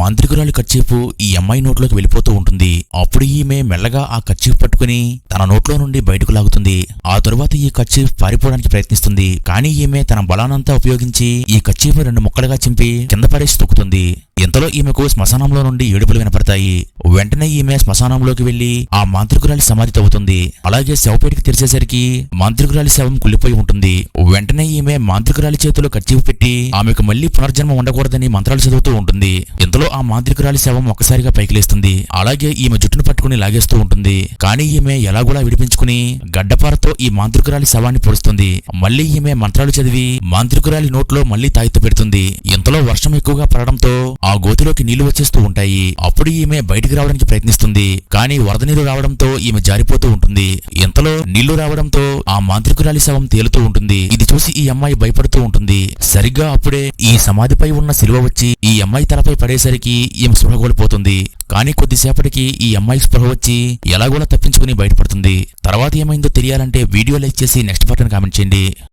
మాంత్రికురాలి kerchief ఈ అమ్మాయి నోట్లోకి వెళ్ళిపోతూ ఉంటుంది. అప్పుడు ఈమె మెల్లగా ఆ కర్చీఫ్ పట్టుకుని తన నోట్లో నుండి బయటకు లాగుతుంది. ఆ తరువాత ఈ కర్చీఫ్ పారిపోవడానికి ప్రయత్నిస్తుంది. కానీ ఈమె తన బలానంతా ఉపయోగించి ఈ కర్చీఫ్ 2 ముక్కలుగా చింపి కింద పడేసి తొక్కుతుంది. ఇంతలో ఈమెకు శ్మశానంలో నుండి ఏడుపులు వినపడతాయి. వెంటనే ఈమె శ్మశానంలోకి వెళ్లి ఆ మాంత్రికురాలి సమాధి తవ్వుతుంది. అలాగే శవపేటికి తెరిచేసరికి మాంత్రికురాలి శవం కుళ్ళిపోయి ఉంటుంది. వెంటనే ఈమె మాంత్రికురాలి చేతిలో కర్చీఫ్ పెట్టి ఆమెకు మళ్లీ పునర్జన్మ ఉండకూడదని మంత్రాలు చదువుతూ ఉంటుంది. ఇంతలో ఆ మాంత్రికురాలి శవం ఒక్కసారిగా పైకి లేస్తుంది. అలాగే ఈమె జుట్టును పట్టుకుని లాగేస్తూ ఉంటుంది. కానీ ఈమె ఎలాగోలా విడిపించుకుని గడ్డపారతో ఈ మాంత్రికురాలి శవాన్ని పొడుస్తుంది. మళ్లీ ఈమె మంత్రాలు చదివి మాంత్రికురాలి నోట్లో మళ్లీ తాయిత్తు పెడుతుంది. ఇంతలో వర్షం ఎక్కువగా పడడంతో ఆ గోతిలోకి నీళ్లు వచ్చేస్తూ ఉంటాయి. అప్పుడు ఈమె బయటికి రావడానికి ప్రయత్నిస్తుంది. కానీ వరద నీరు రావడంతో ఈమె జారిపోతూ ఉంటుంది. ఇంతలో నీళ్లు రావడంతో ఆ మాంత్రికురాలి శవం తేలుతూ ఉంటుంది. ఇది చూసి ఈ అమ్మాయి భయపడుతూ ఉంటుంది. సరిగ్గా అప్పుడే ఈ సమాధిపై ఉన్న శిలువ వచ్చి ఈ అమ్మాయి తలపై పడేసరికి ఈమె స్పృహ కోల్పోతుంది. కానీ కొద్దిసేపటికి ఈ అమ్మాయి స్పృహ వచ్చి ఎలాగోలా తప్పించుకుని బయటపడుతుంది. తర్వాత ఏమైందో తెలియాలంటే వీడియో లైక్ చేసి నెక్స్ట్ బటన్ కామెంట్ చేయండి.